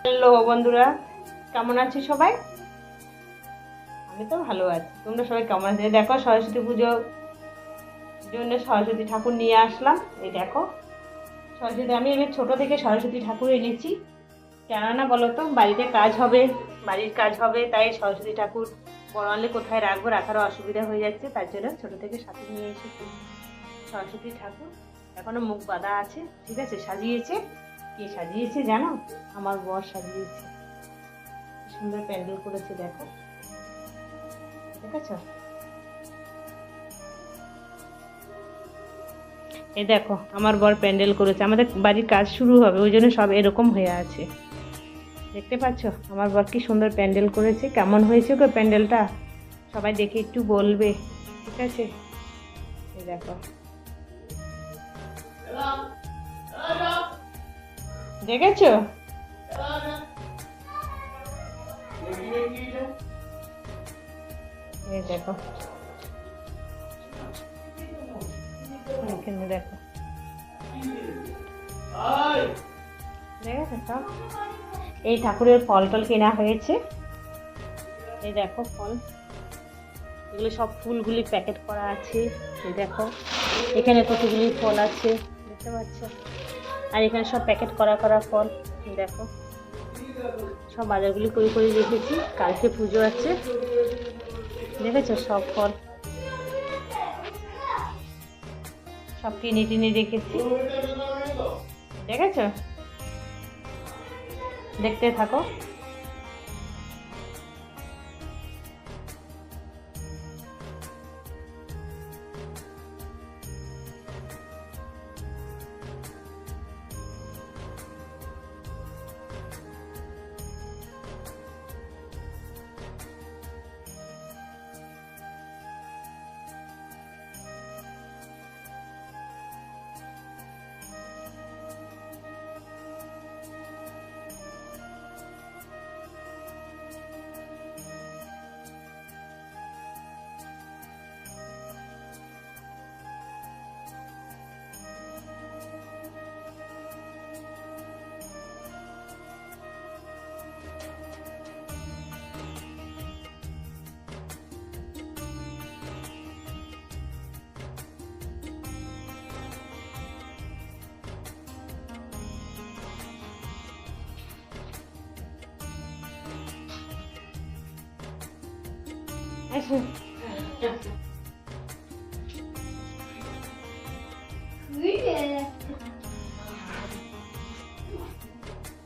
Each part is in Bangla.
হ্যালো বন্ধুরা, কেমন আছো সবাই? আমি তো ভালো আছি। তোমরা সবাই কেমন আছো? দেখো, সরস্বতী পুজোর জন্য সরস্বতী ঠাকুর নিয়ে আসলাম। এই দেখো, সরস্বতী আমি এবার ছোট থেকে সরস্বতী ঠাকুর এনেছি। কেননা বলো তো, বাড়িতে কাজ হবে, বাড়ির কাজ হবে, তাই সরস্বতী ঠাকুর বড় আনলে কোথায় রাখবো, রাখারও অসুবিধা হয়ে যাচ্ছে। তার জন্য ছোট থেকে সাথে নিয়ে এসেছি সরস্বতী ঠাকুর। এখনো মুখ বাঁধা আছে, ঠিক আছে। সাজিয়েছে, কে সাজিয়েছে জানো? আমার বর সাজিয়েছে। সুন্দর প্যান্ডেল করেছে, দেখো, দেখেছো? এই দেখো, আমার বর প্যান্ডেল করেছে। আমাদের বাড়ির কাজ শুরু হবে, ওই জন্য সব এরকম হয়ে আছে। দেখতে পাচ্ছ আমার বর কি সুন্দর প্যান্ডেল করেছে? কেমন হয়েছে গো প্যান্ডেলটা? সবাই দেখে একটু বলবে, ঠিক আছে? এই দেখো, দেখেছো? এই দেখো, এখানে দেখো, দেখেছো সব? এই ঠাকুরের ফল টল কেনা হয়েছে। এই দেখো ফল, এগুলো সব ফুলগুলি প্যাকেট করা আছে। এই দেখো, এখানে কতগুলি ফল আছে, দেখতে পাচ্ছ? আর এখানে সব প্যাকেট করা করা ফল। দেখো, সব বাজারগুলি করে করে রেখেছি, কালকে পুজো আছে। দেখেছো সব ফল সব কিনে টিনে রেখেছি, দেখেছো? দেখতে থাকো।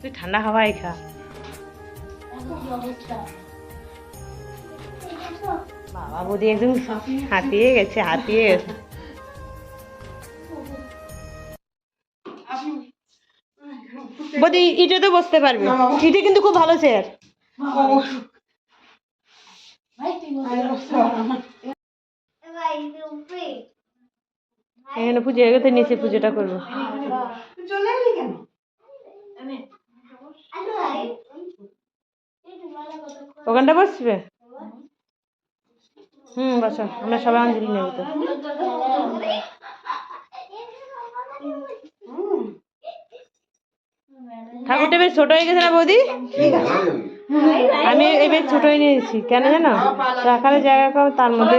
তুই ঠান্ডা হাওয়াই খা। বাবা বৌদি একদম হাতিয়ে গেছে, হাতিয়ে গেছে। বৌদি ইটে তো বসতে পারবে, ইটে কিন্তু খুব ভালো চেয়ার। এখানে পুজো হয়ে গেছে, নিচে পুজোটা করবো। ওখানটা বসবে? বসো, আমরা সবাই অঞ্জলি নেব তো। ঠাকুরটা বেশ ছোট হয়ে গেছে না বৌদি? আমি এবার ছোট হয়ে নিয়েছি, কেন জানো? রাখার জায়গা কম, তার মধ্যে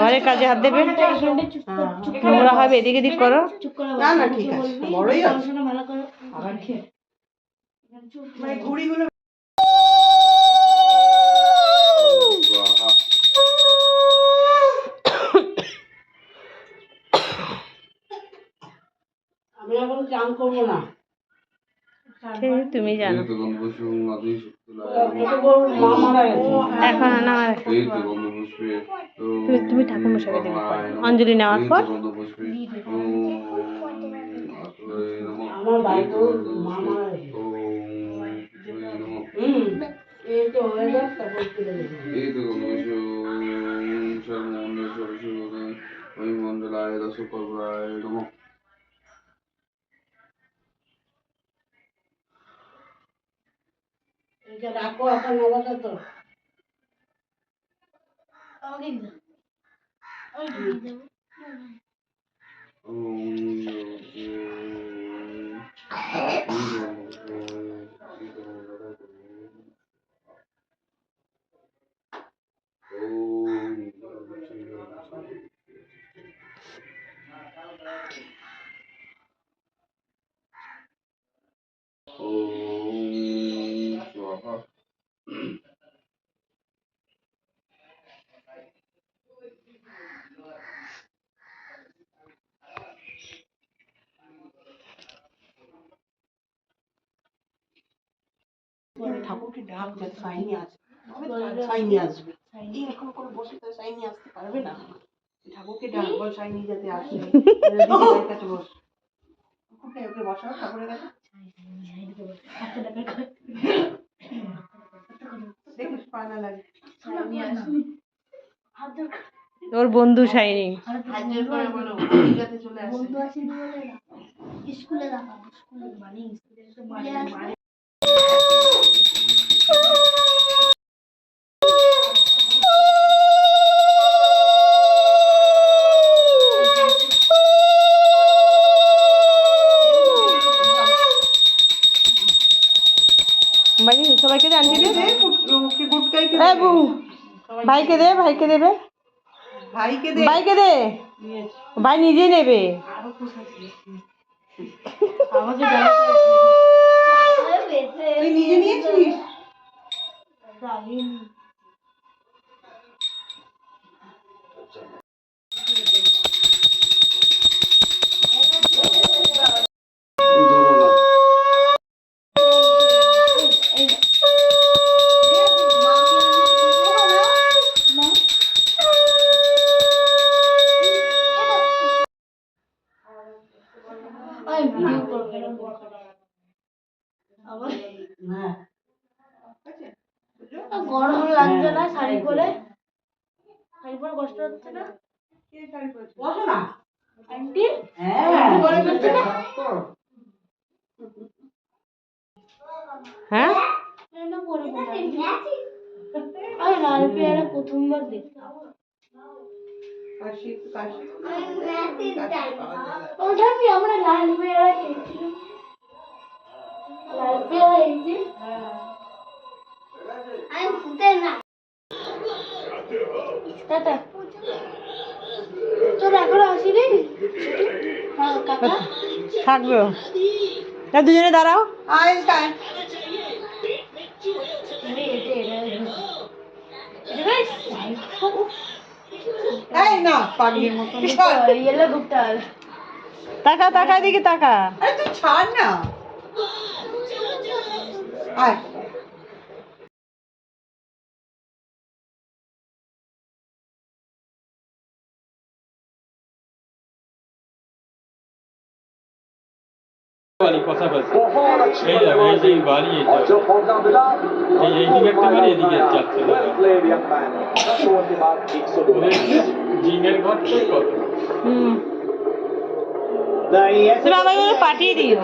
ঘরের কাজে হাত দেবে, নোংরা হবে, এদিক এদিক করো। আমি এখন চান করবো না, তুমি জানো। এখন না, তুমি ঠাকুর মশাইকে দেবে অঞ্জলি নেওয়ার পর। আমার বাড়িতে রাখো এখন আলাদা তো। ঠাকুরকে ডাক যাতে সাইনি আসবে, সাইনি আসবে, এরকম করে বসে তো সাইনি আসতে পারবে না। ঠাকুরকে ডাক বল সাইনি যাতে আসে। দিদির কাছে বস, ওকে ওকে বসাও ঠাকুরের কাছে। দেখিস পা না লাগে। ওর বন্ধু শাইনি হাজার করে বলো যাতে চলে আসে। বন্ধু আছে বলে না স্কুলে রাখা, স্কুলে মানে স্কুলে তো মানে সবাইকে জানিয়ে দে। ভাইকে দে, ভাইকে দেবে, ভাইকে দে, ভাইকে দে, ভাই নিজেই নেবে। তুই নিজে নিয়েছিস? গরম লাগছে না শাড়ি পরে? শাড়ি পরে কষ্ট হচ্ছে না? বসো না আন্টি হ্যাঁ হ্যাঁ কেন পরে আরে লাল পেয়ারা প্রথমবার দেখলাম। কাশি কাশি ওটাকে আমরা লাল পেয়ারা খেয়েছিলাম। লাল পেয়ারা এই যে আমি ফুটে না টাটা। তোর এখনো আসিনি? হ্যাঁ কাকা থাকবে। দুজনে দাঁড়াও। আয় আয় এই না পাগলের মতো ইয়েলো গুপ্তাল তাকা তাকা, দিকে তাকা। আরে তুই ছাড় না। আয় কথা বলছে এই যে বাড়ি এইদিকে একটা বাড়ি এদিকে যাচ্ছে জিমের ঘরটাই কত বাবা পাঠিয়ে দিও।